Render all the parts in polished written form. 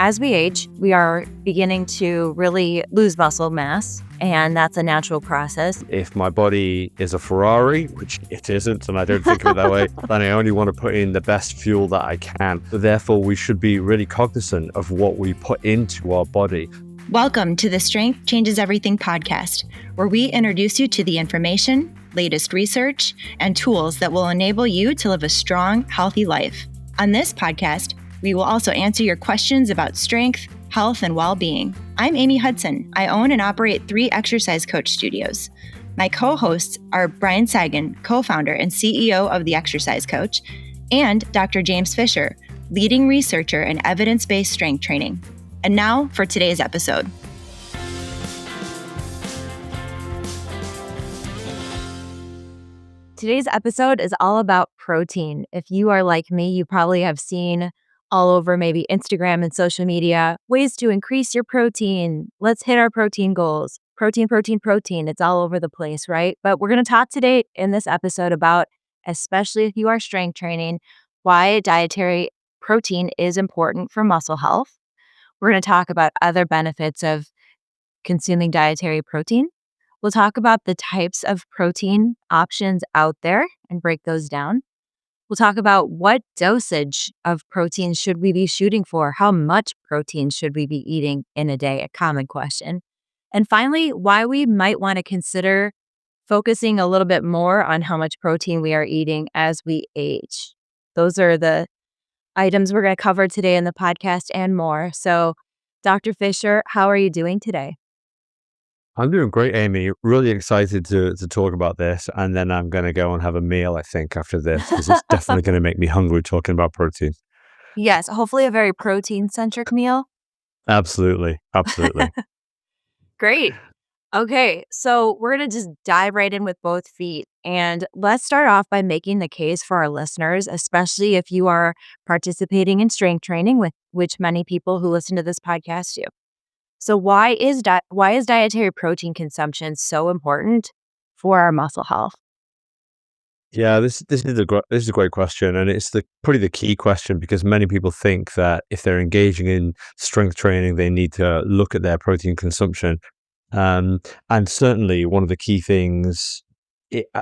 as we age, we are beginning to really lose muscle mass, and that's a natural process. If my body is a Ferrari, which it isn't, and I don't think of it that way, then I only want to put in the best fuel that I can. So therefore, we should be really cognizant of what we put into our body. Welcome to the Strength Changes Everything podcast, where we introduce you to the information, latest research, and tools that will enable you to live a strong, healthy life. On this podcast, we will also answer your questions about strength, health, and well-being. I'm Amy Hudson. I own and operate 3 exercise coach studios. My co-hosts are Brian Sagan, co-founder and CEO of The Exercise Coach, and Dr. James Fisher, leading researcher in evidence-based strength training. And now for today's episode. Today's episode is all about protein. If you are like me, you probably have seen all over maybe Instagram and social media, ways to increase your protein. Let's hit our protein goals. Protein. It's all over the place, right? But we're going to talk today in this episode about, especially if you are strength training, why dietary protein is important for muscle health. We're going to talk about other benefits of consuming dietary protein. We'll talk about the types of protein options out there and break those down. We'll talk about what dosage of protein should we be shooting for? How much protein should we be eating in a day? A common question. And finally, why we might want to consider focusing a little bit more on how much protein we are eating as we age. Those are the items we're going to cover today in the podcast and more. So, Dr. Fisher, how are you doing today? I'm doing great, Amy. Really excited to talk about this. And then I'm going to go and have a meal, I think, after this, because it's definitely going to make me hungry talking about protein. Yes, hopefully a very protein-centric meal. Absolutely. Great. Okay, so we're going to just dive right in with both feet. And let's start off by making the case for our listeners, especially if you are participating in strength training, with which many people who listen to this podcast do. So why is dietary protein consumption so important for our muscle health? Yeah, this is a great question, and it's probably the key question, because many people think that if they're engaging in strength training, they need to look at their protein consumption. And certainly one of the key things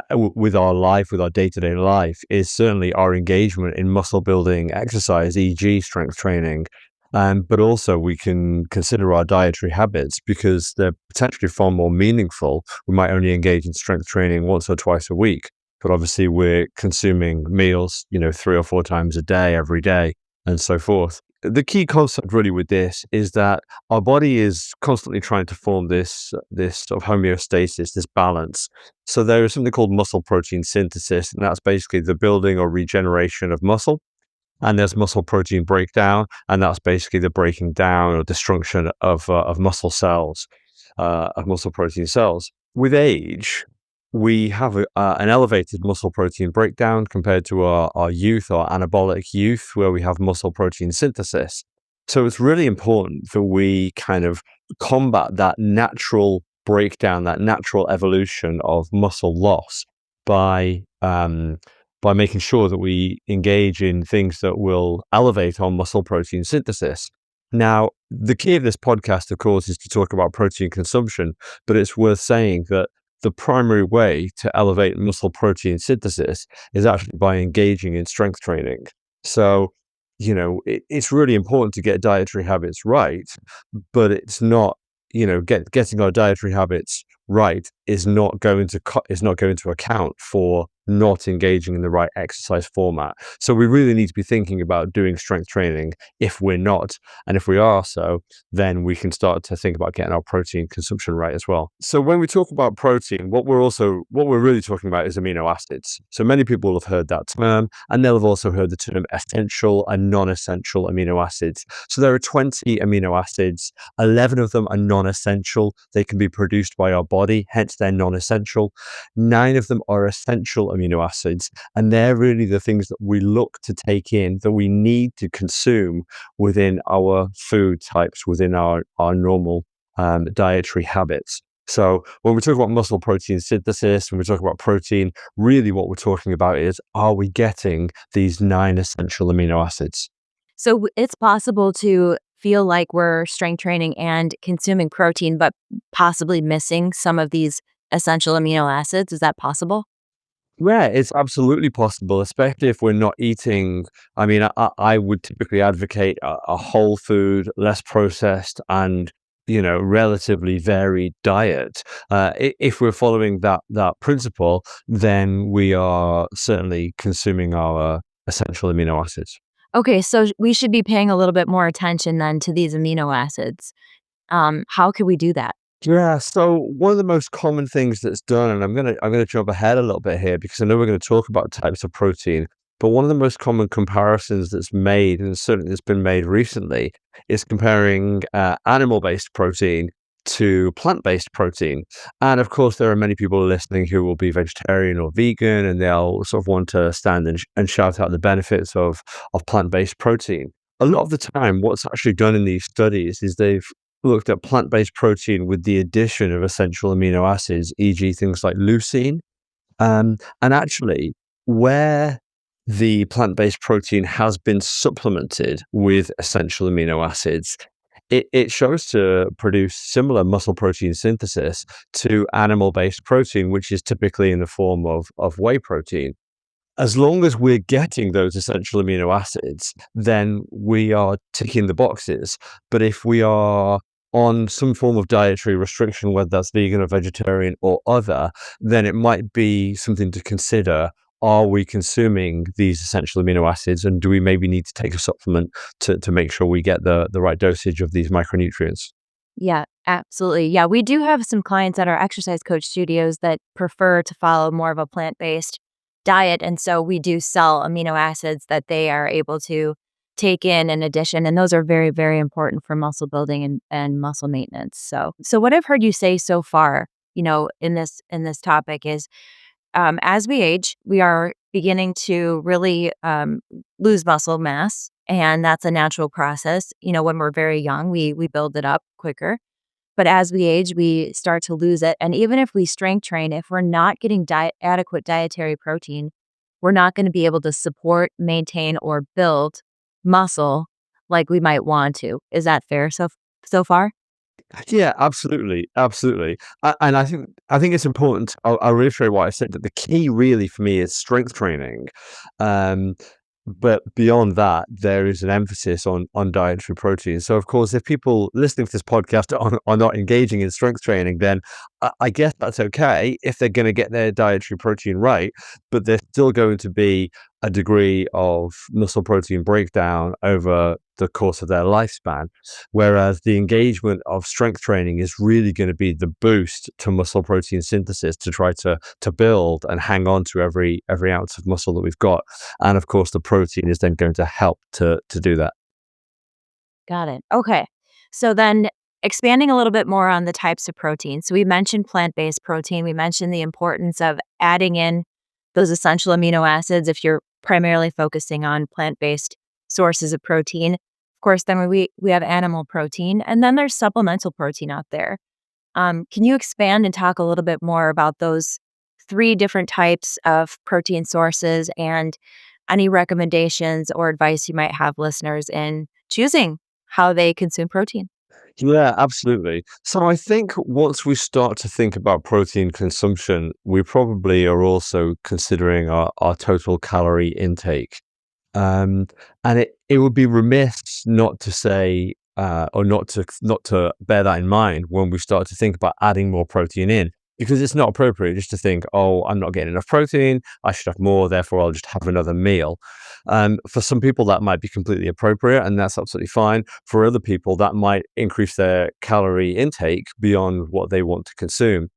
with our day-to-day life is certainly our engagement in muscle building exercise, e.g. strength training. But also we can consider our dietary habits, because they're potentially far more meaningful. We might only engage in strength training once or twice a week, but obviously we're consuming meals, 3 or 4 times a day, every day, and so forth. The key concept really with this is that our body is constantly trying to form this sort of homeostasis, this balance. So there is something called muscle protein synthesis, and that's basically the building or regeneration of muscle. And there's muscle protein breakdown, and that's basically the breaking down or destruction of muscle cells, of muscle protein cells. With age, we have an elevated muscle protein breakdown compared to our youth or anabolic youth, where we have muscle protein synthesis. So it's really important that we kind of combat that natural breakdown, that natural evolution of muscle loss by making sure that we engage in things that will elevate our muscle protein synthesis. Now, the key of this podcast, of course, is to talk about protein consumption, but it's worth saying that the primary way to elevate muscle protein synthesis is actually by engaging in strength training. So, it's really important to get dietary habits right, but it's not, getting our dietary habits right is not going to account for not engaging in the right exercise format. So we really need to be thinking about doing strength training if we're not. And if we are so, then we can start to think about getting our protein consumption right as well. So when we talk about protein, what we're really talking about is amino acids. So many people have heard that term, and they'll have also heard the term essential and non-essential amino acids. So there are 20 amino acids. 11 of them are non-essential. They can be produced by our body, hence they're non-essential. 9 of them are essential amino acids, and they're really the things that we look to take in, that we need to consume within our food types, within our normal dietary habits. So when we talk about muscle protein synthesis, when we talk about protein, really what we're talking about is, are we getting these 9 essential amino acids? So it's possible to feel like we're strength training and consuming protein, but possibly missing some of these essential amino acids? Is that possible? Yeah, it's absolutely possible, especially if we're not eating. I mean, I would typically advocate a whole food, less processed, and relatively varied diet. If we're following that principle, then we are certainly consuming our essential amino acids. Okay, so we should be paying a little bit more attention then to these amino acids. How could we do that? Yeah, so one of the most common things that's done, and I'm gonna jump ahead a little bit here because I know we're gonna talk about types of protein, but one of the most common comparisons that's made, and certainly that's been made recently, is comparing animal-based protein to plant-based protein. And of course, there are many people listening who will be vegetarian or vegan, and they'll sort of want to stand and shout out the benefits of plant-based protein. A lot of the time, what's actually done in these studies is they've looked at plant-based protein with the addition of essential amino acids, e.g., things like leucine. And actually, where the plant-based protein has been supplemented with essential amino acids, it shows to produce similar muscle protein synthesis to animal-based protein, which is typically in the form of whey protein. As long as we're getting those essential amino acids, then we are ticking the boxes. But if we are on some form of dietary restriction, whether that's vegan or vegetarian or other, then it might be something to consider. Are we consuming these essential amino acids, and do we maybe need to take a supplement to make sure we get the right dosage of these micronutrients? Yeah, absolutely. Yeah, we do have some clients at our exercise coach studios that prefer to follow more of a plant-based diet. And so we do sell amino acids that they are able to take in addition. And those are very, very important for muscle building and muscle maintenance. So what I've heard you say so far, in this topic is as we age, we are beginning to really lose muscle mass. And that's a natural process. When we're very young, we build it up quicker. But as we age, we start to lose it. And even if we strength train, if we're not getting adequate dietary protein, we're not going to be able to support, maintain, or build muscle like we might want to. Is that fair so far? Yeah, absolutely, absolutely. And I think it's important. I'll reiterate what I said, that the key really for me is strength training. Um, but beyond that, there is an emphasis on dietary protein. So of course, if people listening to this podcast are not engaging in strength training, then I guess that's okay if they're going to get their dietary protein right, but there's still going to be a degree of muscle protein breakdown over the course of their lifespan. Whereas the engagement of strength training is really going to be the boost to muscle protein synthesis to try to build and hang on to every ounce of muscle that we've got. And of course, the protein is then going to help to do that. Got it. Okay. So then expanding a little bit more on the types of protein. So we mentioned plant-based protein. We mentioned the importance of adding in those essential amino acids if you're primarily focusing on plant-based sources of protein. Of course, then we have animal protein, and then there's supplemental protein out there. Can you expand and talk a little bit more about those three different types of protein sources and any recommendations or advice you might have listeners in choosing how they consume protein? Yeah, absolutely. So I think once we start to think about protein consumption, we probably are also considering our total calorie intake. Um, and it would be remiss not to say, or not to bear that in mind when we start to think about adding more protein in, because it's not appropriate just to think, oh, I'm not getting enough protein, I should have more, therefore I'll just have another meal. For some people, that might be completely appropriate, and that's absolutely fine. For other people, that might increase their calorie intake beyond what they want to consume.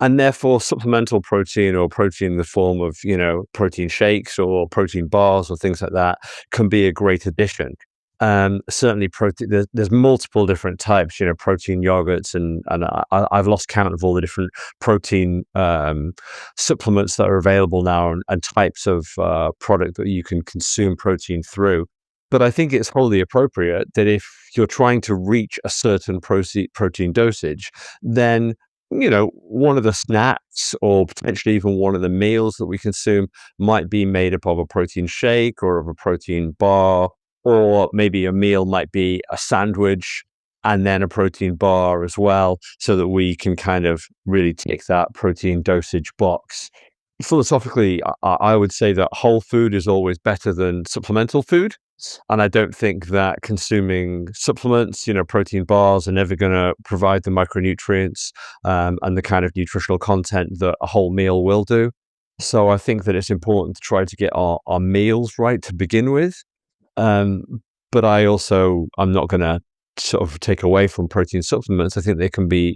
And therefore, supplemental protein or protein in the form of, protein shakes or protein bars or things like that can be a great addition. Certainly, protein. There's multiple different types, protein yogurts, and I've lost count of all the different protein supplements that are available now, and types of product that you can consume protein through. But I think it's wholly appropriate that if you're trying to reach a certain protein dosage, then one of the snacks or potentially even one of the meals that we consume might be made up of a protein shake or of a protein bar or maybe a meal might be a sandwich and then a protein bar as well, so that we can kind of really tick that protein dosage box. Philosophically, I would say that whole food is always better than supplemental food. And I don't think that consuming supplements, protein bars, are never going to provide the micronutrients and the kind of nutritional content that a whole meal will do. So I think that it's important to try to get our meals right to begin with. Um, but I'm not going to sort of take away from protein supplements. I think they can be,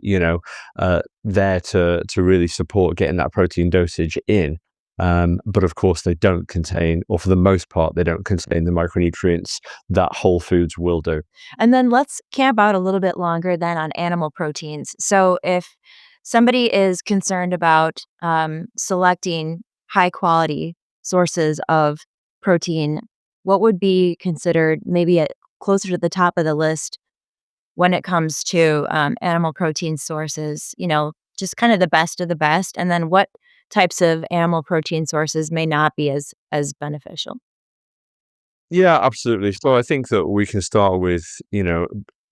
there to really support getting that protein dosage in. But of course, they don't contain, or for the most part, they don't contain the micronutrients that whole foods will do. And then let's camp out a little bit longer then on animal proteins. So if somebody is concerned about selecting high quality sources of protein, what would be considered maybe closer to the top of the list when it comes to animal protein sources? Just kind of the best of the best. And then what types of animal protein sources may not be as beneficial? Yeah, absolutely. So I think that we can start with,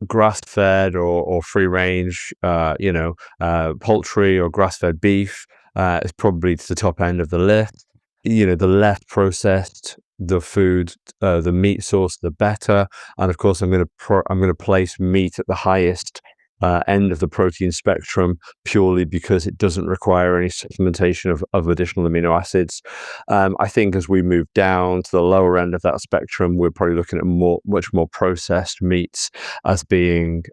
grass-fed or free-range, poultry or grass-fed beef is probably to the top end of the list. The less processed the food, the meat source, the better. And of course, I'm going to place meat at the highest end of the protein spectrum, purely because it doesn't require any supplementation of additional amino acids. I think as we move down to the lower end of that spectrum, we're probably looking at much more processed meats as being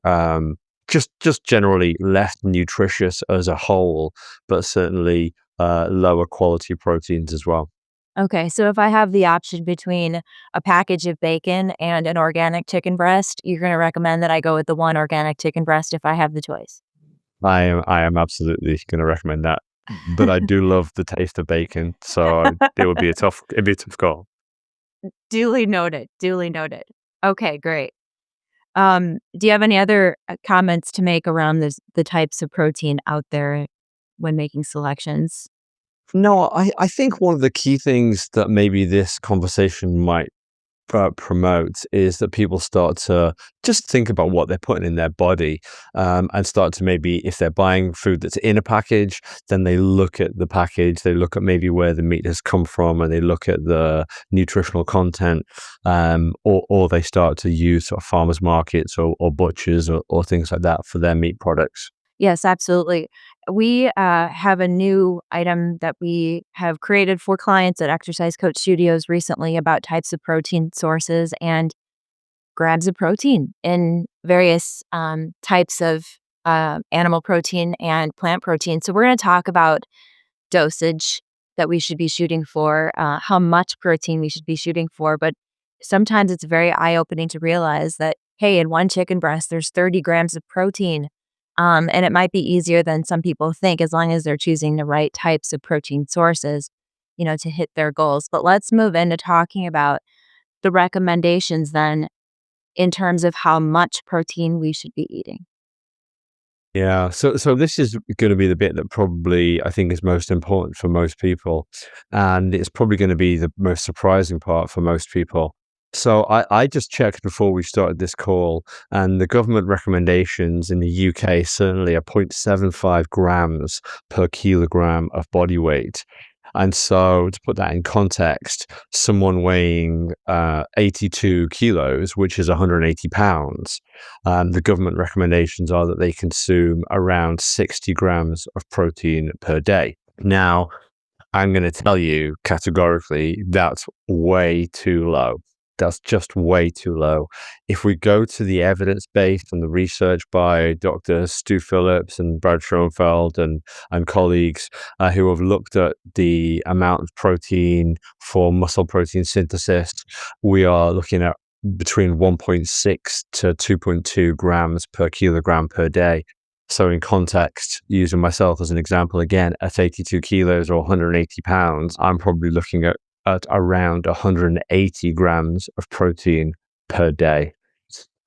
just generally less nutritious as a whole, but certainly lower quality proteins as well. Okay, so if I have the option between a package of bacon and an organic chicken breast, you're going to recommend that I go with the one organic chicken breast if I have the choice? I am absolutely going to recommend that, but I do love the taste of bacon, so it'd be a tough call. Duly noted. Duly noted. Okay, great. Do you have any other comments to make around the types of protein out there when making selections? No, I think one of the key things that maybe this conversation might promote is that people start to just think about what they're putting in their body, and start to, maybe if they're buying food that's in a package, then they look at the package, they look at maybe where the meat has come from, and they look at the nutritional content, or they start to use sort of farmers markets or butchers or things like that for their meat products. Yes, absolutely. We have a new item that we have created for clients at Exercise Coach Studios recently about types of protein sources and grams of protein in various types of animal protein and plant protein. So we're going to talk about dosage that we should be shooting for, how much protein we should be shooting for. But sometimes it's very eye-opening to realize that, hey, in one chicken breast, there's 30 grams of protein. And it might be easier than some people think, as long as they're choosing the right types of protein sources, to hit their goals. But let's move into talking about the recommendations then in terms of how much protein we should be eating. Yeah, so this is going to be the bit that probably I think is most important for most people, and it's probably going to be the most surprising part for most people. So I just checked before we started this call, and the government recommendations in the UK certainly are 0.75 grams per kilogram of body weight. And so, to put that in context, someone weighing 82 kilos, which is 180 pounds, the government recommendations are that they consume around 60 grams of protein per day. Now, I'm going to tell you categorically that's way too low. That's just way too low. If we go to the evidence base and the research by Dr. Stu Phillips and Brad Schoenfeld and colleagues who have looked at the amount of protein for muscle protein synthesis, we are looking at between 1.6 to 2.2 grams per kilogram per day. So in context, using myself as an example again, at 82 kilos or 180 pounds, I'm probably looking at around 180 grams of protein per day.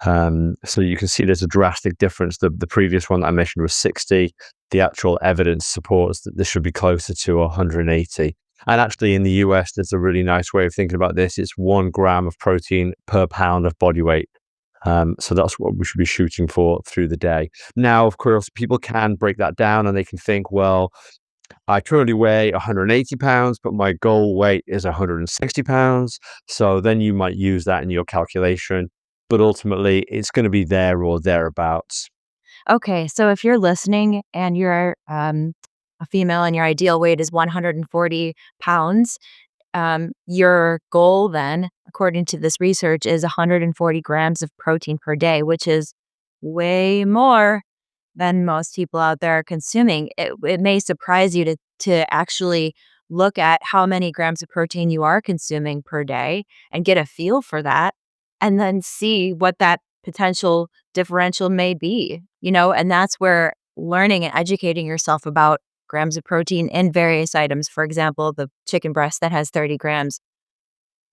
So you can see there's a drastic difference. The previous one that I mentioned was 60. The actual evidence supports that this should be closer to 180. And actually, in the US, there's a really nice way of thinking about this. It's 1 gram of protein per pound of body weight. So that's what we should be shooting for through the day. Now, of course, people can break that down and they can think, well, I currently weigh 180 pounds, but my goal weight is 160 pounds. So then you might use that in your calculation, but ultimately it's going to be there or thereabouts. Okay, so if you're listening and you're a female and your ideal weight is 140 pounds, your goal then, according to this research, is 140 grams of protein per day, which is way more than most people out there are consuming. It may surprise you to actually look at how many grams of protein you are consuming per day and get a feel for that, and then see what that potential differential may be, and that's where learning and educating yourself about grams of protein in various items, for example, the chicken breast that has 30 grams.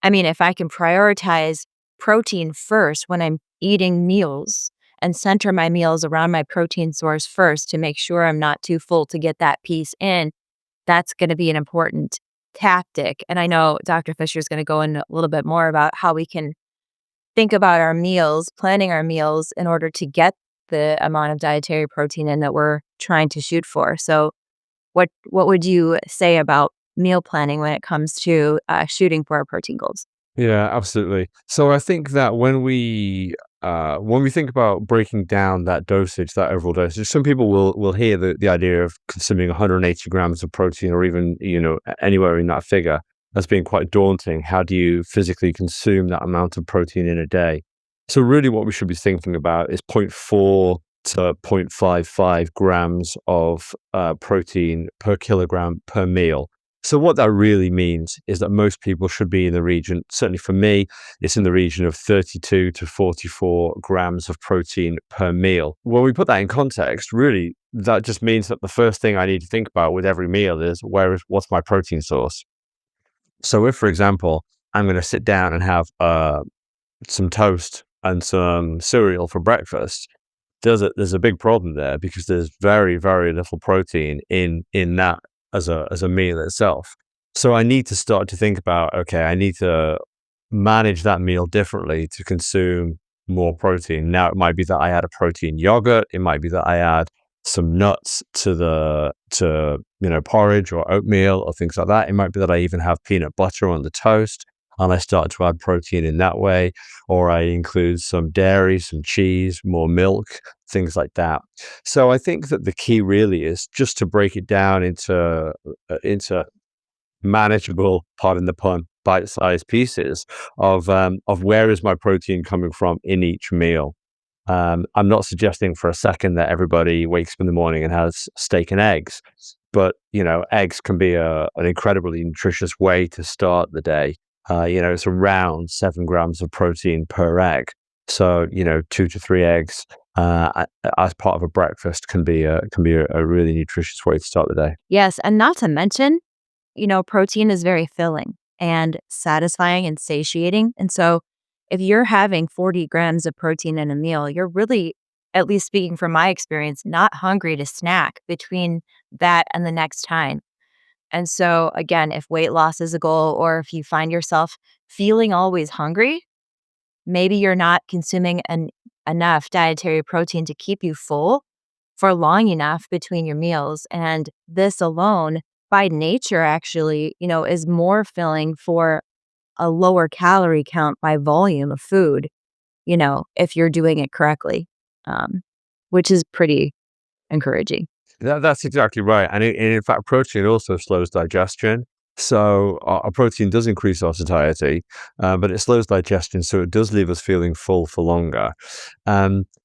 I mean, if I can prioritize protein first when I'm eating meals and center my meals around my protein source first to make sure I'm not too full to get that piece in, that's going to be an important tactic. And I know Dr. Fisher is going to go in a little bit more about how we can think about our meals, planning our meals in order to get the amount of dietary protein in that we're trying to shoot for. So what would you say about meal planning when it comes to shooting for our protein goals? Yeah, absolutely. So I think that when we think about breaking down that dosage, that overall dosage, some people will hear the idea of consuming 180 grams of protein, or even anywhere in that figure, as being quite daunting. How do you physically consume that amount of protein in a day? So really, what we should be thinking about is zero point 0.4 to 0.55 grams of protein per kilogram per meal. So what that really means is that most people should be in the region, certainly for me, it's in the region of 32 to 44 grams of protein per meal. When we put that in context, really, that just means that the first thing I need to think about with every meal is what's my protein source? So if, for example, I'm going to sit down and have some toast and some cereal for breakfast, there's a big problem there, because there's very, very little protein in that as a meal itself. So I need to start to think about, okay, I need to manage that meal differently to consume more protein. Now, it might be that I add a protein yogurt. It might be that I add some nuts to porridge or oatmeal or things like that. It might be that I even have peanut butter on the toast and I start to add protein in that way, or I include some dairy, some cheese, more milk, things like that. So I think that the key really is just to break it down into manageable, pardon the pun, bite-sized pieces of where is my protein coming from in each meal. I'm not suggesting for a second that everybody wakes up in the morning and has steak and eggs, but eggs can be an incredibly nutritious way to start the day. It's around 7 grams of protein per egg. So, 2 to 3 eggs as part of a breakfast can be a really nutritious way to start the day. Yes, and not to mention, protein is very filling and satisfying and satiating. And so if you're having 40 grams of protein in a meal, you're really, at least speaking from my experience, not hungry to snack between that and the next time. And so, again, if weight loss is a goal, or if you find yourself feeling always hungry, maybe you're not consuming enough dietary protein to keep you full for long enough between your meals. And this alone, by nature, actually, is more filling for a lower calorie count by volume of food, if you're doing it correctly, which is pretty encouraging. That's exactly right. And in fact, protein also slows digestion. So our protein does increase our satiety, but it slows digestion. So it does leave us feeling full for longer.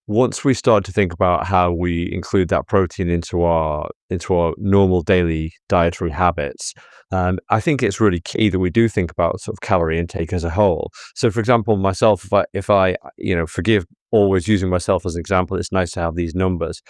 Once we start to think about how we include that protein into our normal daily dietary habits, I think it's really key that we do think about sort of calorie intake as a whole. So, for example, myself, if I forgive always using myself as an example, it's nice to have these numbers.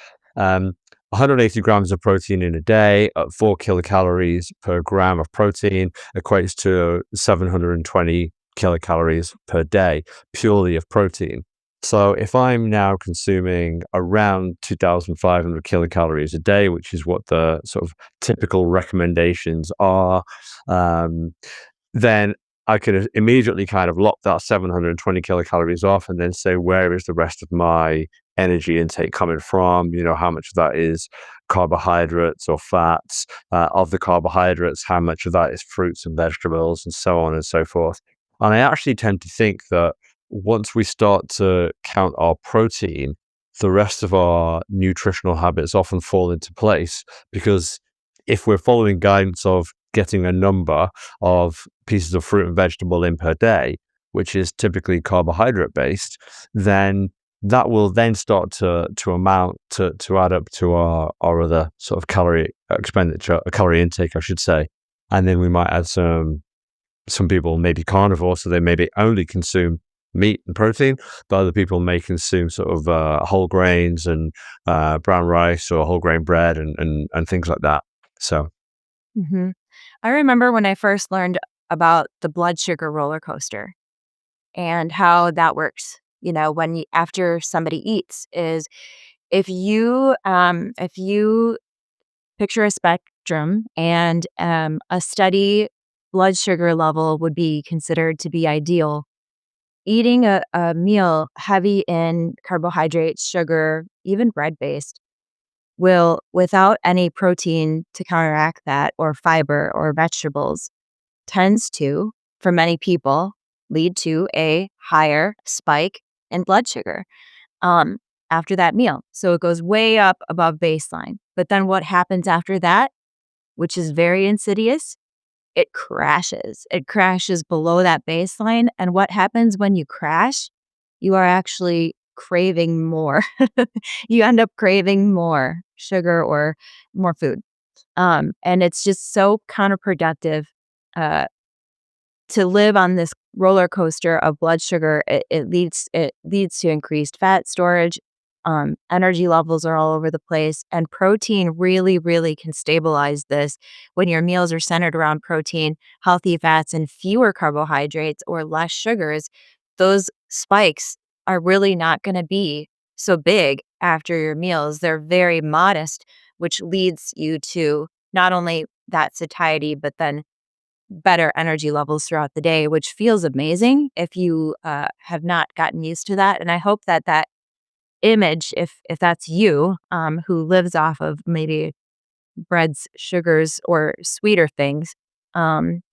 180 grams of protein in a day at 4 kilocalories per gram of protein equates to 720 kilocalories per day, purely of protein. So if I'm now consuming around 2,500 kilocalories a day, which is what the sort of typical recommendations are, um, then I could immediately kind of lock that 720 kilocalories off and then say, where is the rest of my energy intake coming from? How much of that is carbohydrates or fats? Of the carbohydrates, how much of that is fruits and vegetables, and so on and so forth. And I actually tend to think that once we start to count our protein, the rest of our nutritional habits often fall into place, because if we're following guidance of getting a number of pieces of fruit and vegetable in per day, which is typically carbohydrate based, then that will then start to amount to add up to our other sort of calorie expenditure, calorie intake, I should say. And then we might add some people may be carnivore, so they maybe only consume meat and protein, but other people may consume sort of whole grains and brown rice or whole grain bread and things like that. So hmm I remember when I first learned about the blood sugar roller coaster and how that works. When after somebody eats, is if you picture a spectrum, and a steady blood sugar level would be considered to be ideal. Eating a meal heavy in carbohydrates, sugar, even bread based, will, without any protein to counteract that, or fiber or vegetables, tends to, for many people, lead to a higher spike in blood sugar um, after that meal. So it goes way up above baseline. But then what happens after that, which is very insidious, it crashes. It crashes below that baseline. And what happens when you crash? You are actually craving more. You end up craving more sugar or more food. And it's just so counterproductive uh, to live on this roller coaster of blood sugar. It leads to increased fat storage. Energy levels are all over the place, and protein really, really can stabilize this. When your meals are centered around protein, healthy fats, and fewer carbohydrates or less sugars, those spikes are really not going to be so big after your meals. They're very modest, which leads you to not only that satiety, but then better energy levels throughout the day, which feels amazing if you have not gotten used to that. And I hope that that image, if that's you, who lives off of maybe breads, sugars, or sweeter things,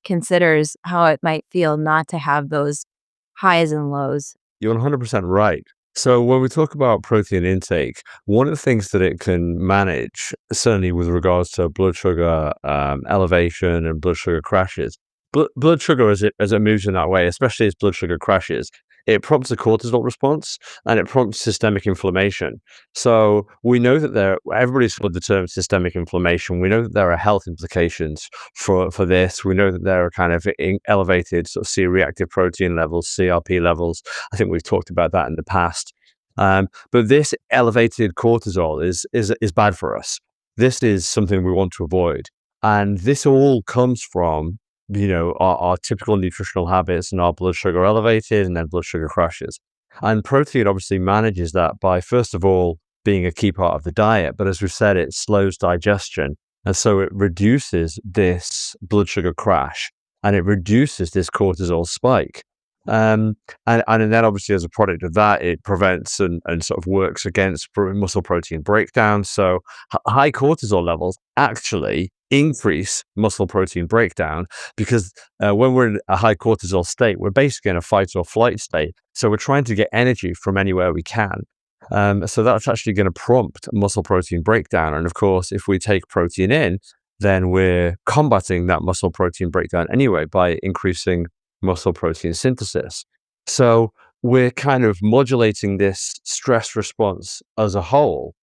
considers how it might feel not to have those highs and lows. you're 100% right. So when we talk about protein intake, one of the things that it can manage, certainly with regards to blood sugar elevation and blood sugar crashes, blood sugar as it moves in that way, especially as blood sugar crashes, it prompts a cortisol response and it prompts systemic inflammation. So we know that everybody's heard the term systemic inflammation. We know that there are health implications for this. We know that there are kind of elevated sort of C-reactive protein levels, CRP levels. I think we've talked about that in the past. But this elevated cortisol is bad for us. This is something we want to avoid. And this all comes from, our typical nutritional habits and our blood sugar elevated and then blood sugar crashes. And protein obviously manages that by, first of all, being a key part of the diet. But as we've said, it slows digestion. And so it reduces this blood sugar crash and it reduces this cortisol spike. And then obviously as a product of that, it prevents and sort of works against muscle protein breakdown. So high cortisol levels actually increase muscle protein breakdown, because when we're in a high cortisol state, we're basically in a fight or flight state. So we're trying to get energy from anywhere we can. So that's actually going to prompt muscle protein breakdown. And of course, if we take protein in, then we're combating that muscle protein breakdown anyway by increasing muscle protein synthesis. So we're kind of modulating this stress response as a whole,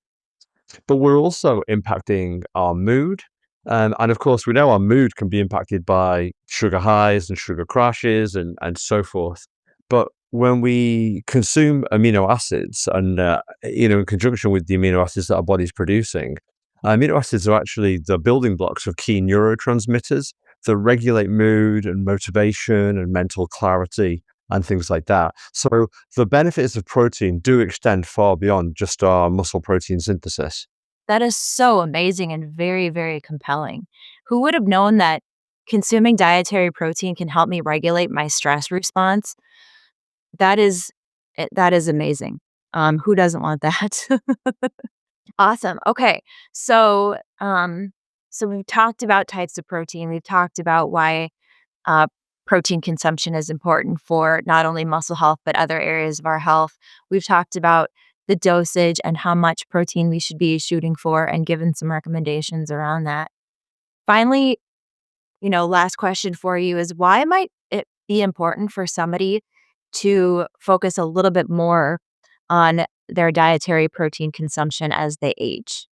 but we're also impacting our mood. And of course, we know our mood can be impacted by sugar highs and sugar crashes and so forth. But when we consume amino acids and, in conjunction with the amino acids that our body's producing, amino acids are actually the building blocks of key neurotransmitters that regulate mood and motivation and mental clarity and things like that. So the benefits of protein do extend far beyond just our muscle protein synthesis. That is so amazing and very, very compelling. Who would have known that consuming dietary protein can help me regulate my stress response? That is that is amazing. Who doesn't want that? Awesome. Okay. So, so we've talked about types of protein. We've talked about why uh, protein consumption is important for not only muscle health, but other areas of our health. We've talked about the dosage and how much protein we should be shooting for and given some recommendations around that. Finally, last question for you is why might it be important for somebody to focus a little bit more on their dietary protein consumption as they age?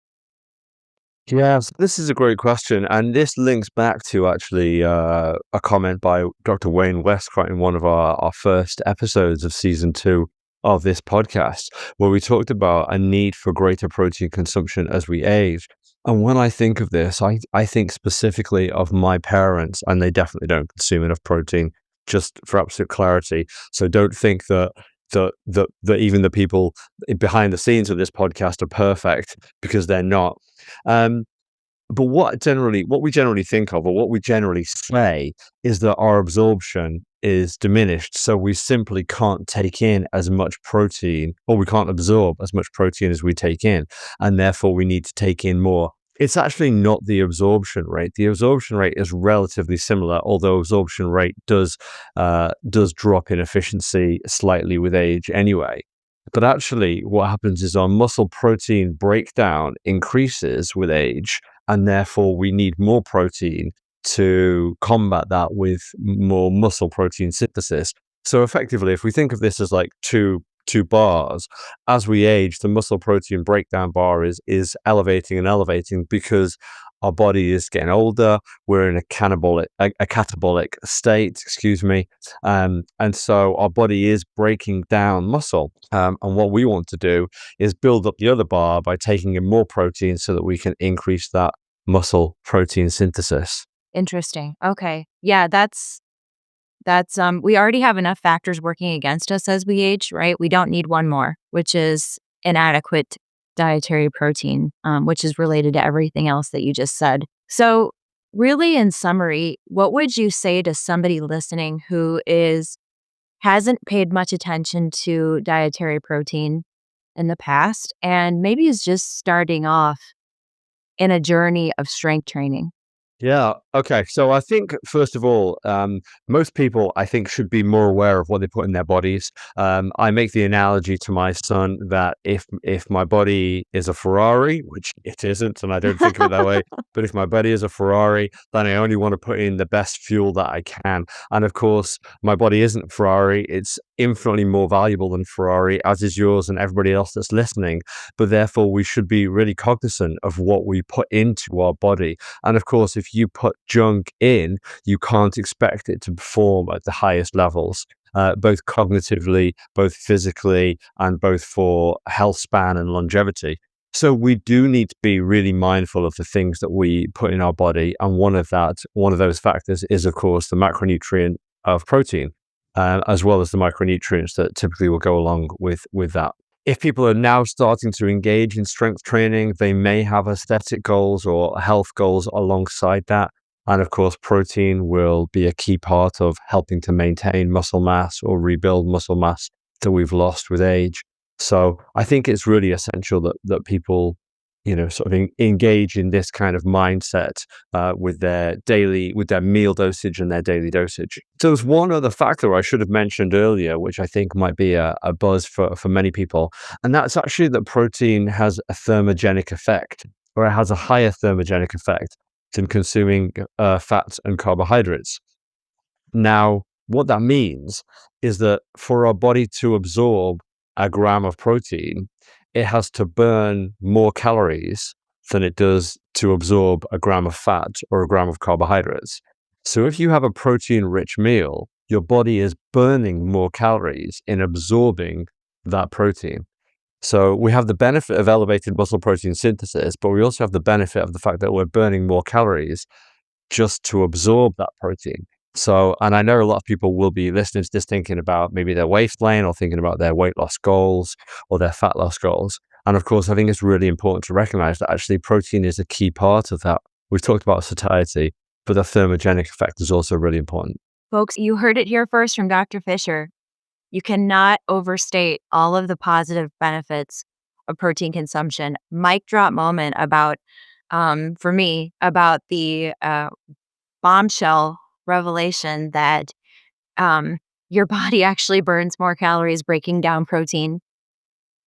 Yeah, so this is a great question, and this links back to actually a comment by Dr. Wayne Westcott in one of our first episodes of season 2 of this podcast, where we talked about a need for greater protein consumption as we age. And when I think of this, I think specifically of my parents, and they definitely don't consume enough protein, just for absolute clarity. So don't think that that even the people behind the scenes of this podcast are perfect, because they're not. Um, but what we generally think of, or what we generally say, is that our absorption is diminished. So we simply can't take in as much protein, or we can't absorb as much protein as we take in, and therefore we need to take in more. It's actually not the absorption rate. The absorption rate is relatively similar, although absorption rate does drop in efficiency slightly with age anyway. But actually, what happens is our muscle protein breakdown increases with age, and therefore we need more protein to combat that with more muscle protein synthesis. So effectively, if we think of this as like two bars, as we age, the muscle protein breakdown bar is elevating and elevating because our body is getting older. We're in a catabolic state, excuse me. And so our body is breaking down muscle. And what we want to do is build up the other bar by taking in more protein so that we can increase that muscle protein synthesis. Interesting. Okay. Yeah, that's we already have enough factors working against us as we age, right? We don't need one more, which is inadequate dietary protein, which is related to everything else that you just said. So, really, in summary, what would you say to somebody listening who hasn't paid much attention to dietary protein in the past and maybe is just starting off in a journey of strength training? Yeah. Okay. So I think first of all, most people I think should be more aware of what they put in their bodies. I make the analogy to my son that if my body is a Ferrari, which it isn't, and I don't think of it that way, but if my body is a Ferrari, then I only want to put in the best fuel that I can. And of course, my body isn't Ferrari; it's infinitely more valuable than Ferrari, as is yours and everybody else that's listening. But therefore, we should be really cognizant of what we put into our body. And of course, if you put junk in, you can't expect it to perform at the highest levels, both cognitively, both physically, and both for health span and longevity. So we do need to be really mindful of the things that we put in our body. And one of those factors is, of course, the macronutrient of protein, as well as the micronutrients that typically will go along with that. If people are now starting to engage in strength training, they may have aesthetic goals or health goals alongside that. And of course, protein will be a key part of helping to maintain muscle mass or rebuild muscle mass that we've lost with age. So I think it's really essential that people, sort of engage in this kind of mindset with their meal dosage and their daily dosage. So there's one other factor I should have mentioned earlier, which I think might be a buzz for many people, and that's actually that protein has a thermogenic effect, or it has a higher thermogenic effect than consuming fats and carbohydrates. Now, what that means is that for our body to absorb a gram of protein, it has to burn more calories than it does to absorb a gram of fat or a gram of carbohydrates. So if you have a protein-rich meal, your body is burning more calories in absorbing that protein. So we have the benefit of elevated muscle protein synthesis, but we also have the benefit of the fact that we're burning more calories just to absorb that protein. So, and I know a lot of people will be listening to this thinking about maybe their waistline or thinking about their weight loss goals or their fat loss goals. And of course, I think it's really important to recognize that actually protein is a key part of that. We've talked about satiety, but the thermogenic effect is also really important. Folks, you heard it here first from Dr. Fisher. You cannot overstate all of the positive benefits of protein consumption. Mic drop moment about, for me, about the bombshell revelation that your body actually burns more calories breaking down protein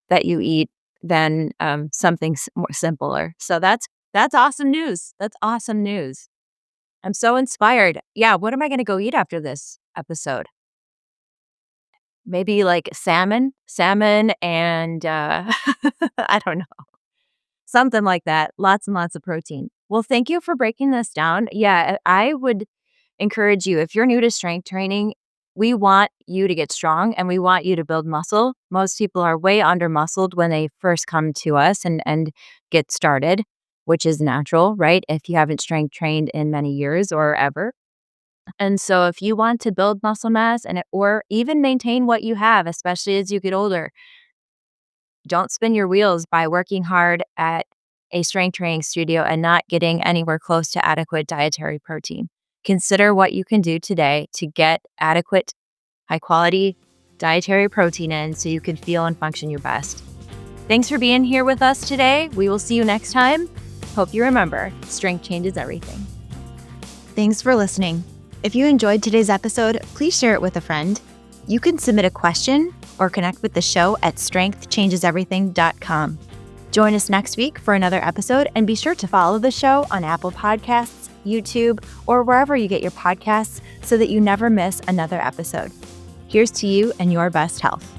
that you eat than something more simpler. So that's awesome news. That's awesome news. I'm so inspired. Yeah, what am I going to go eat after this episode? Maybe like salmon and I don't know, something like that. Lots and lots of protein. Well, thank you for breaking this down. Yeah, I would encourage you, if you're new to strength training, we want you to get strong and we want you to build muscle. Most people are way under muscled when they first come to us and get started, which is natural, right? If you haven't strength trained in many years or ever. And so if you want to build muscle mass or even maintain what you have, especially as you get older, don't spin your wheels by working hard at a strength training studio and not getting anywhere close to adequate dietary protein. Consider what you can do today to get adequate, high quality dietary protein in so you can feel and function your best. Thanks for being here with us today. We will see you next time. Hope you remember, strength changes everything. Thanks for listening. If you enjoyed today's episode, please share it with a friend. You can submit a question or connect with the show at strengthchangeseverything.com. Join us next week for another episode, and be sure to follow the show on Apple Podcasts, YouTube, or wherever you get your podcasts so that you never miss another episode. Here's to you and your best health.